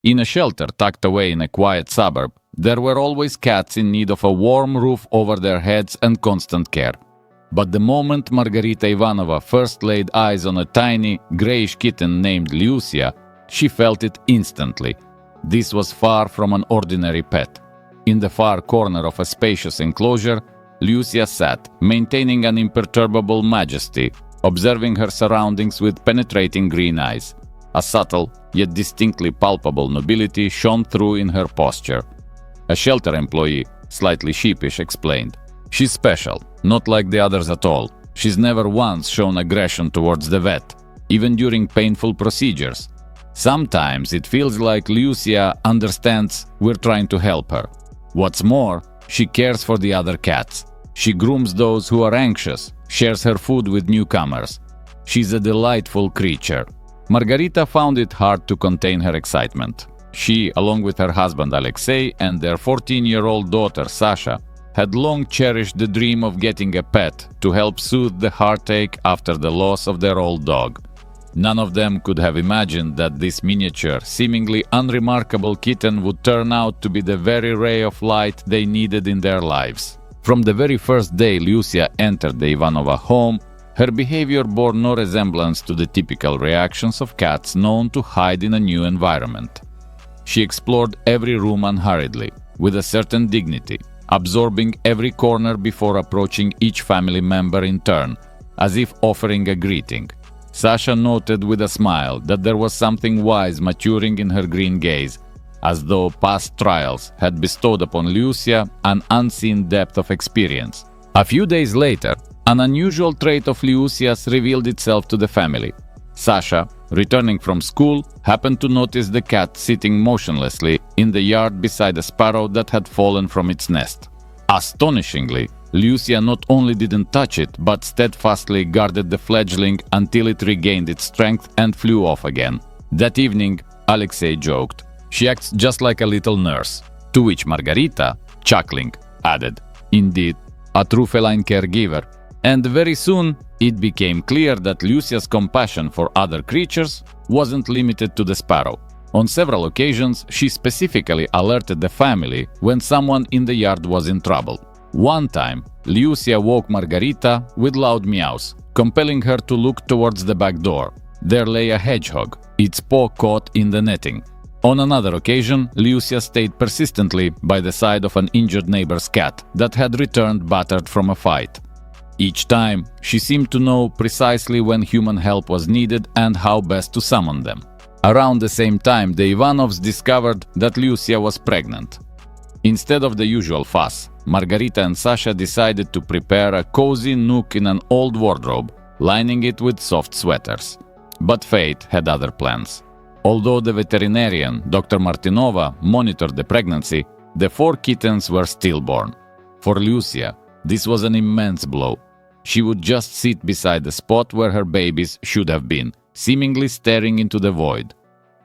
In a shelter tucked away in a quiet suburb, there were always cats in need of a warm roof over their heads and constant care. But the moment Margarita Ivanova first laid eyes on a tiny, greyish kitten named Lucia, she felt it instantly. This was far from an ordinary pet. In the far corner of a spacious enclosure, Lucia sat, maintaining an imperturbable majesty, observing her surroundings with penetrating green eyes. A subtle, yet distinctly palpable nobility shone through in her posture. A shelter employee, slightly sheepish, explained, "She's special, not like the others at all. She's never once shown aggression towards the vet, even during painful procedures. Sometimes it feels like Lucia understands we're trying to help her. What's more, she cares for the other cats. She grooms those who are anxious, shares her food with newcomers. She's a delightful creature." Margarita found it hard to contain her excitement. She, along with her husband Alexei and their 14-year-old daughter Sasha, had long cherished the dream of getting a pet to help soothe the heartache after the loss of their old dog. None of them could have imagined that this miniature, seemingly unremarkable kitten would turn out to be the very ray of light they needed in their lives. From the very first day Lucia entered the Ivanova home, her behavior bore no resemblance to the typical reactions of cats known to hide in a new environment. She explored every room unhurriedly, with a certain dignity, absorbing every corner before approaching each family member in turn, as if offering a greeting. Sasha noted with a smile that there was something wise maturing in her green gaze, as though past trials had bestowed upon Lucia an unseen depth of experience. A few days later, an unusual trait of Lucia's revealed itself to the family. Sasha, returning from school, happened to notice the cat sitting motionlessly in the yard beside a sparrow that had fallen from its nest. Astonishingly, Lucia not only didn't touch it, but steadfastly guarded the fledgling until it regained its strength and flew off again. That evening, Alexei joked, "She acts just like a little nurse," to which Margarita, chuckling, added, "Indeed, a true feline caregiver." And very soon, it became clear that Lucia's compassion for other creatures wasn't limited to the sparrow. On several occasions, she specifically alerted the family when someone in the yard was in trouble. One time, Lucia woke Margarita with loud meows, compelling her to look towards the back door. There lay a hedgehog, its paw caught in the netting. On another occasion, Lucia stayed persistently by the side of an injured neighbor's cat that had returned battered from a fight. Each time, she seemed to know precisely when human help was needed and how best to summon them. Around the same time, the Ivanovs discovered that Lucia was pregnant. Instead of the usual fuss, Margarita and Sasha decided to prepare a cozy nook in an old wardrobe, lining it with soft sweaters. But fate had other plans. Although the veterinarian, Dr. Martinova, monitored the pregnancy, the 4 kittens were stillborn. For Lucia, this was an immense blow. She would just sit beside the spot where her babies should have been, seemingly staring into the void.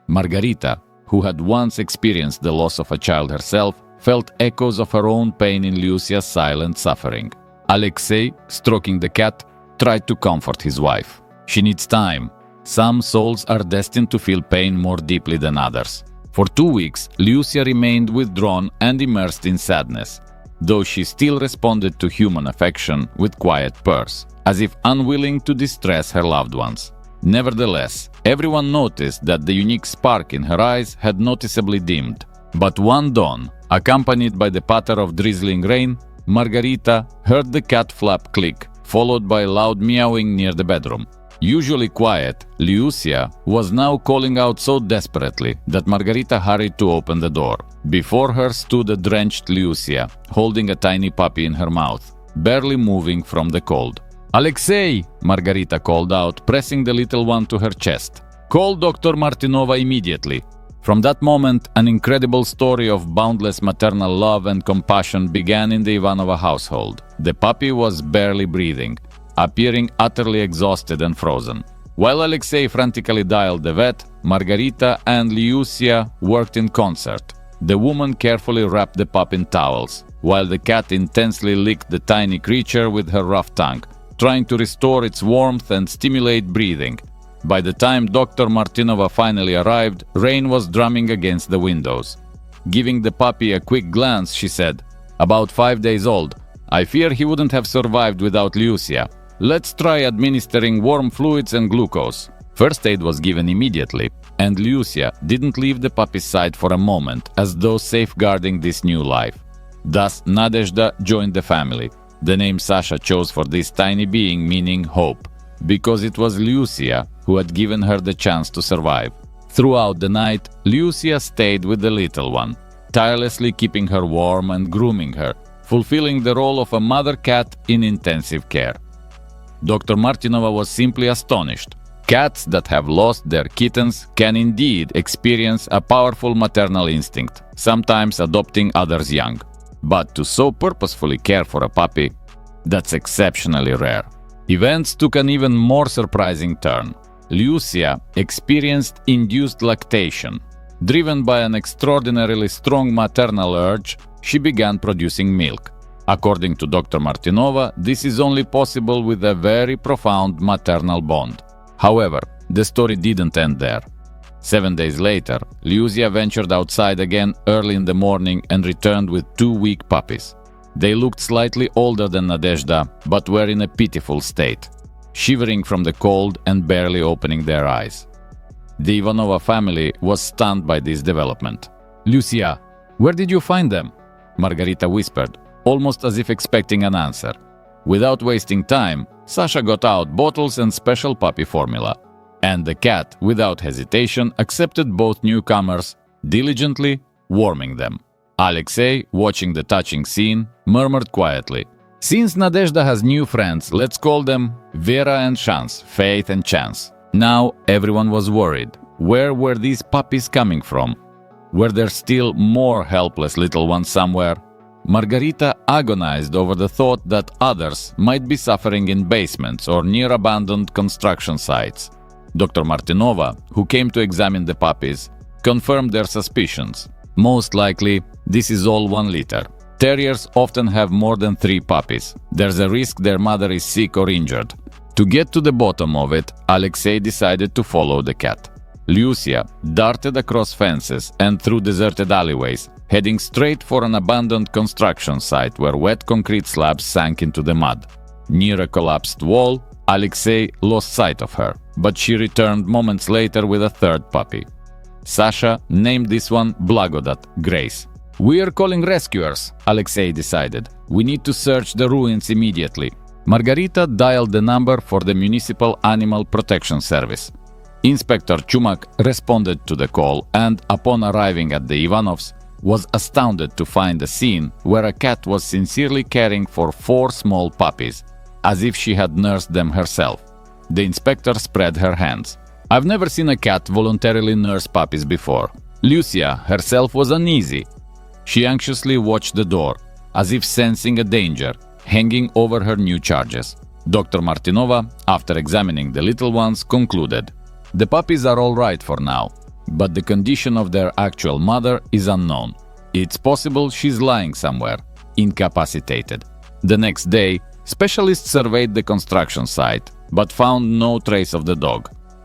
Margarita, who had once experienced the loss of a child herself, felt echoes of her own pain in Lucia's silent suffering. Alexei, stroking the cat, tried to comfort his wife. "She needs time. Some souls are destined to feel pain more deeply than others." For 2 weeks, Lucia remained withdrawn and immersed in sadness, though she still responded to human affection with quiet purrs, as if unwilling to distress her loved ones. Nevertheless, everyone noticed that the unique spark in her eyes had noticeably dimmed. But one dawn, accompanied by the patter of drizzling rain, Margarita heard the cat flap click, followed by loud meowing near the bedroom. Usually quiet, Lucia was now calling out so desperately that Margarita hurried to open the door. Before her stood a drenched Lucia, holding a tiny puppy in her mouth, barely moving from the cold. "Alexei!" Margarita called out, pressing the little one to her chest. "Call Dr. Martinova immediately." From that moment, an incredible story of boundless maternal love and compassion began in the Ivanova household. The puppy was barely breathing, appearing utterly exhausted and frozen. While Alexei frantically dialed the vet, Margarita and Lucia worked in concert. The woman carefully wrapped the pup in towels, while the cat intensely licked the tiny creature with her rough tongue, trying to restore its warmth and stimulate breathing. By the time Dr. Martinova finally arrived, rain was drumming against the windows. Giving the puppy a quick glance, she said, "About 5 days old. I fear he wouldn't have survived without Lucia. Let's try administering warm fluids and glucose." First aid was given immediately, and Lucia didn't leave the puppy's side for a moment, as though safeguarding this new life. Thus, Nadezhda joined the family. The name Sasha chose for this tiny being meaning hope, because it was Lucia who had given her the chance to survive. Throughout the night, Lucia stayed with the little one, tirelessly keeping her warm and grooming her, fulfilling the role of a mother cat in intensive care. Dr. Martinova was simply astonished. Cats that have lost their kittens can indeed experience a powerful maternal instinct, sometimes adopting others young. But to so purposefully care for a puppy, that's exceptionally rare. Events took an even more surprising turn. Lucia experienced induced lactation. Driven by an extraordinarily strong maternal urge, she began producing milk. According to Dr. Martinova, this is only possible with a very profound maternal bond. However, the story didn't end there. 7 days later, Lucia ventured outside again early in the morning and returned with 2 weak puppies. They looked slightly older than Nadezhda, but were in a pitiful state, shivering from the cold and barely opening their eyes. The Ivanova family was stunned by this development. "Lucia, where did you find them?" Margarita whispered, almost as if expecting an answer. Without wasting time, Sasha got out bottles and special puppy formula, and the cat, without hesitation, accepted both newcomers, diligently warming them. Alexei, watching the touching scene, murmured quietly, "Since Nadezhda has new friends, let's call them Vera and Chance, Faith and Chance." Now everyone was worried. Where were these puppies coming from? Were there still more helpless little ones somewhere? Margarita agonized over the thought that others might be suffering in basements or near abandoned construction sites. Dr. Martinova, who came to examine the puppies, confirmed their suspicions. Most likely, this is all one litter. Terriers often have more than 3 puppies. There's a risk their mother is sick or injured. To get to the bottom of it, Alexei decided to follow the cat. Lucia darted across fences and through deserted alleyways, heading straight for an abandoned construction site where wet concrete slabs sank into the mud. Near a collapsed wall, Alexei lost sight of her, but she returned moments later with a 3rd puppy. Sasha named this one Blagodat, Grace. "We're calling rescuers," Alexei decided. "We need to search the ruins immediately." Margarita dialed the number for the Municipal Animal Protection Service. Inspector Chumak responded to the call and, upon arriving at the Ivanovs, was astounded to find a scene where a cat was sincerely caring for 4 small puppies, as if she had nursed them herself. The inspector spread her hands. "I've never seen a cat voluntarily nurse puppies before." Lucia herself was uneasy. She anxiously watched the door, as if sensing a danger hanging over her new charges. Dr. Martinova, after examining the little ones, concluded, "The puppies are all right for now, but the condition of their actual mother is unknown. It's possible she's lying somewhere, incapacitated." The next day, specialists surveyed the construction site, but found no trace of the dog.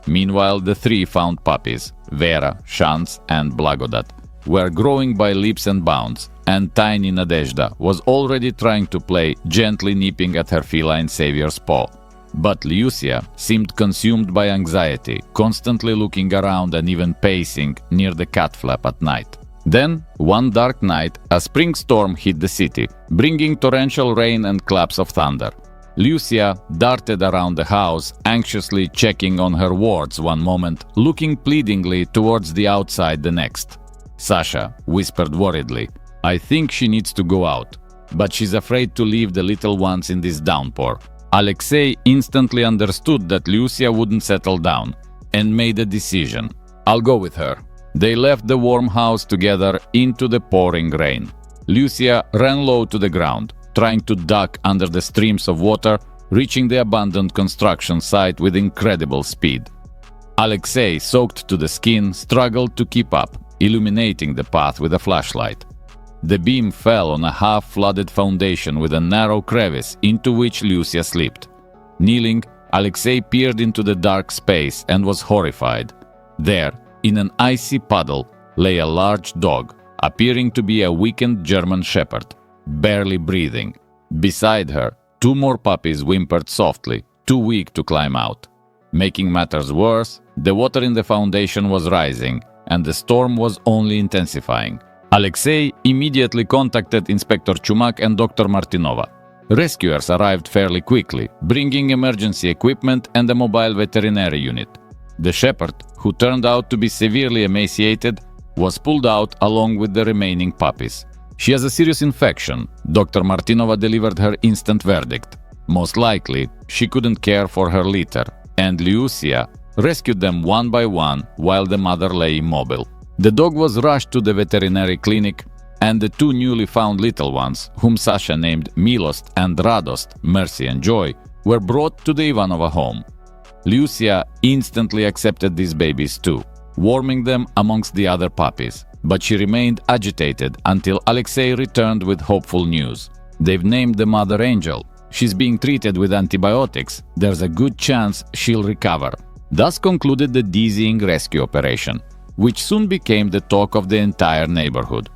Meanwhile, the 3 found puppies, Vera, Chance, and Blagodat, were growing by leaps and bounds, and tiny Nadezhda was already trying to play, gently nipping at her feline savior's paw. But Lucia seemed consumed by anxiety, constantly looking around and even pacing near the cat flap at night. Then, one dark night, a spring storm hit the city, bringing torrential rain and claps of thunder. Lucia darted around the house, anxiously checking on her wards one moment, looking pleadingly towards the outside the next. Sasha whispered worriedly, "I think she needs to go out, but she's afraid to leave the little ones in this downpour." Alexei instantly understood that Lucia wouldn't settle down, and made a decision. "I'll go with her." They left the warm house together into the pouring rain. Lucia ran low to the ground, trying to duck under the streams of water, reaching the abandoned construction site with incredible speed. Alexei, soaked to the skin, struggled to keep up, illuminating the path with a flashlight. The beam fell on a half-flooded foundation with a narrow crevice into which Lucia slipped. Kneeling, Alexei peered into the dark space and was horrified. There, in an icy puddle, lay a large dog, appearing to be a weakened German shepherd, barely breathing. Beside her, 2 more puppies whimpered softly, too weak to climb out. Making matters worse, the water in the foundation was rising, and the storm was only intensifying. Alexei immediately contacted Inspector Chumak and Dr. Martinova. Rescuers arrived fairly quickly, bringing emergency equipment and a mobile veterinary unit. The shepherd, who turned out to be severely emaciated, was pulled out along with the remaining puppies. She has a serious infection. Dr. Martinova delivered her instant verdict. Most likely, she couldn't care for her litter, and Lucia rescued them one by one while the mother lay immobile. The dog was rushed to the veterinary clinic, and the 2 newly found little ones, whom Sasha named Milost and Radost, Mercy and Joy, were brought to the Ivanova home. Lucia instantly accepted these babies too, warming them amongst the other puppies, but she remained agitated until Alexei returned with hopeful news. They've named the mother Angel. She's being treated with antibiotics. There's a good chance she'll recover. Thus concluded the dizzying rescue operation, which soon became the talk of the entire neighborhood.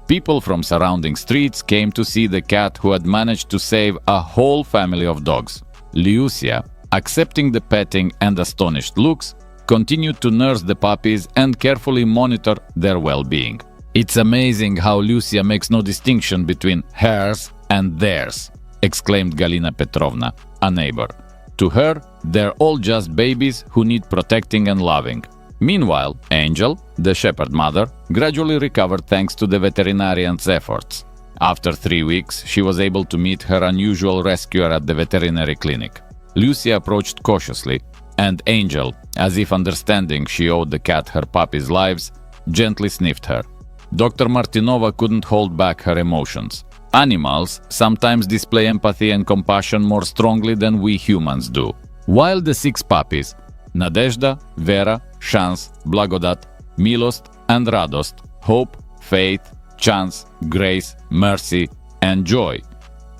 People from surrounding streets came to see the cat who had managed to save a whole family of dogs. Lucia, accepting the petting and astonished looks, continued to nurse the puppies and carefully monitor their well-being. "It's amazing how Lucia makes no distinction between hers and theirs," exclaimed Galina Petrovna, a neighbor. To her, they're all just babies who need protecting and loving. Meanwhile, Angel, the shepherd mother, gradually recovered thanks to the veterinarian's efforts. After 3 weeks, she was able to meet her unusual rescuer at the veterinary clinic. Lucia approached cautiously, and Angel, as if understanding she owed the cat her puppy's lives, gently sniffed her. Dr. Martinova couldn't hold back her emotions. Animals sometimes display empathy and compassion more strongly than we humans do. While the 6 puppies, Nadezhda, Vera, Shans, Blagodat, Milost, and Radost, Hope, Faith, Chance, Grace, Mercy, and Joy,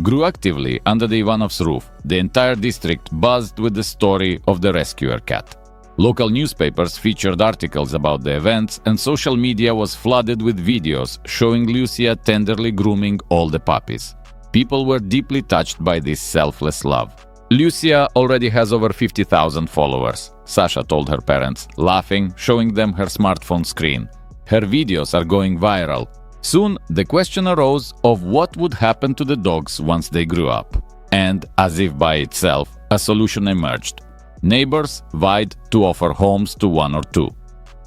grew actively under the Ivanov's roof, the entire district buzzed with the story of the rescuer cat. Local newspapers featured articles about the events, and social media was flooded with videos showing Lucia tenderly grooming all the puppies. People were deeply touched by this selfless love. Lucia already has over 50,000 followers, Sasha told her parents, laughing, showing them her smartphone screen. Her videos are going viral. Soon, the question arose of what would happen to the dogs once they grew up. And, as if by itself, a solution emerged. Neighbors vied to offer homes to 1 or 2.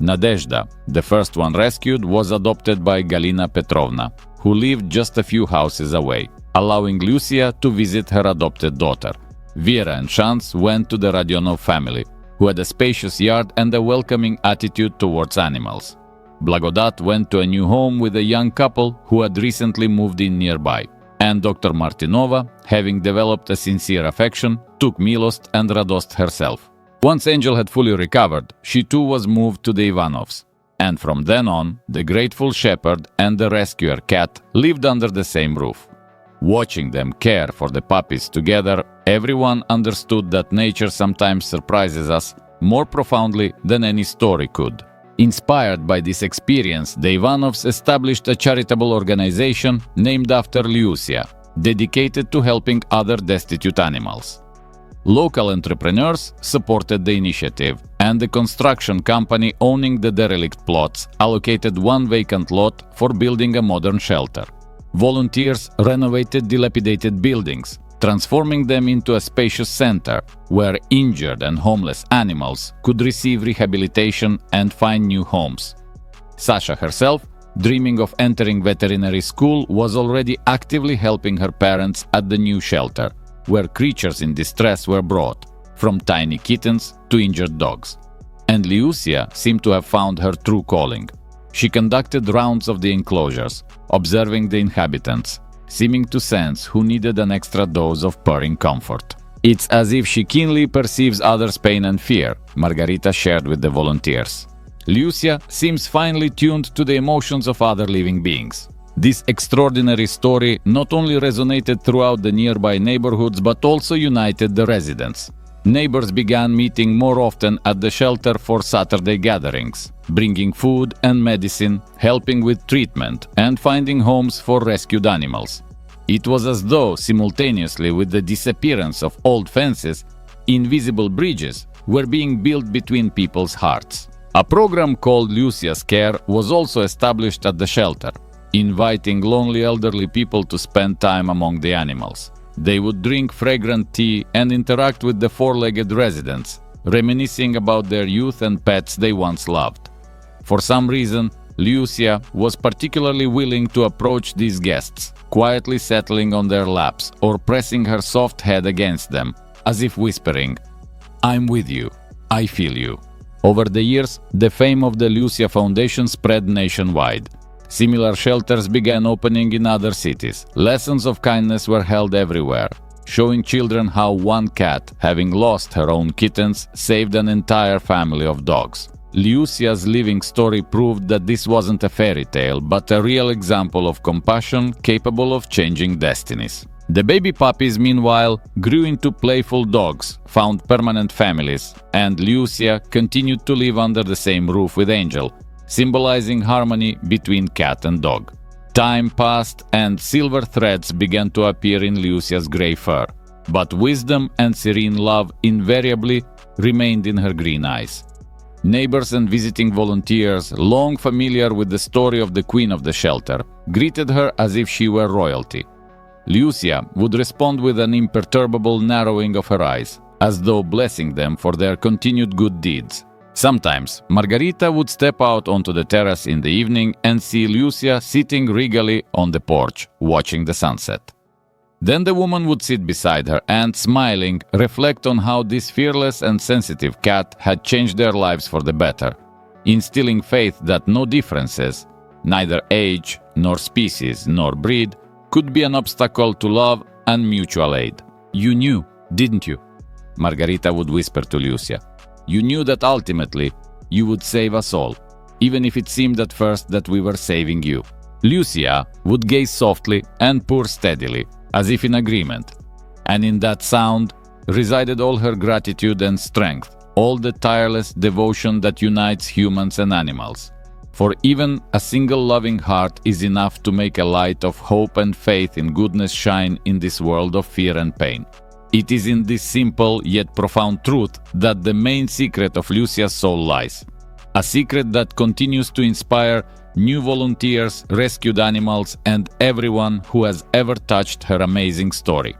Nadezhda, the first one rescued, was adopted by Galina Petrovna, who lived just a few houses away, allowing Lucia to visit her adopted daughter. Vera and Shans went to the Radionov family, who had a spacious yard and a welcoming attitude towards animals. Blagodat went to a new home with a young couple who had recently moved in nearby. And Dr. Martinova, having developed a sincere affection, took Milost and Radost herself. Once Angel had fully recovered, she too was moved to the Ivanovs. And from then on, the grateful shepherd and the rescuer cat lived under the same roof. Watching them care for the puppies together, everyone understood that nature sometimes surprises us more profoundly than any story could. Inspired by this experience, the Ivanovs established a charitable organization named after Lucia, dedicated to helping other destitute animals. Local entrepreneurs supported the initiative, and the construction company owning the derelict plots allocated 1 vacant lot for building a modern shelter. Volunteers renovated dilapidated buildings, transforming them into a spacious center where injured and homeless animals could receive rehabilitation and find new homes. Sasha herself, dreaming of entering veterinary school, was already actively helping her parents at the new shelter, where creatures in distress were brought, from tiny kittens to injured dogs. And Lucia seemed to have found her true calling. She conducted rounds of the enclosures, observing the inhabitants, seeming to sense who needed an extra dose of purring comfort. It's as if she keenly perceives others' pain and fear, Margarita shared with the volunteers. Lucia seems finely tuned to the emotions of other living beings. This extraordinary story not only resonated throughout the nearby neighborhoods but also united the residents. Neighbors began meeting more often at the shelter for Saturday gatherings, bringing food and medicine, helping with treatment, and finding homes for rescued animals. It was as though, simultaneously with the disappearance of old fences, invisible bridges were being built between people's hearts. A program called Lucia's Care was also established at the shelter, inviting lonely elderly people to spend time among the animals. They would drink fragrant tea and interact with the four-legged residents, reminiscing about their youth and pets they once loved. For some reason, Lucia was particularly willing to approach these guests, quietly settling on their laps or pressing her soft head against them, as if whispering, "I'm with you, I feel you." Over the years, the fame of the Lucia Foundation spread nationwide. Similar shelters began opening in other cities. Lessons of kindness were held everywhere, showing children how one cat, having lost her own kittens, saved an entire family of dogs. Lucia's living story proved that this wasn't a fairy tale, but a real example of compassion capable of changing destinies. The baby puppies, meanwhile, grew into playful dogs, found permanent families, and Lucia continued to live under the same roof with Angel, symbolizing harmony between cat and dog. Time passed and silver threads began to appear in Lucia's grey fur, but wisdom and serene love invariably remained in her green eyes. Neighbors and visiting volunteers, long familiar with the story of the queen of the shelter, greeted her as if she were royalty. Lucia would respond with an imperturbable narrowing of her eyes, as though blessing them for their continued good deeds. Sometimes, Margarita would step out onto the terrace in the evening and see Lucia sitting regally on the porch, watching the sunset. Then the woman would sit beside her and, smiling, reflect on how this fearless and sensitive cat had changed their lives for the better, instilling faith that no differences, neither age, nor species, nor breed, could be an obstacle to love and mutual aid. "You knew, didn't you?" Margarita would whisper to Lucia. "You knew that ultimately you would save us all, even if it seemed at first that we were saving you." Lucia would gaze softly and purr steadily, as if in agreement, and in that sound resided all her gratitude and strength, all the tireless devotion that unites humans and animals. For even a single loving heart is enough to make a light of hope and faith in goodness shine in this world of fear and pain. It is in this simple yet profound truth that the main secret of Lucia's soul lies. A secret that continues to inspire new volunteers, rescued animals, and everyone who has ever touched her amazing story.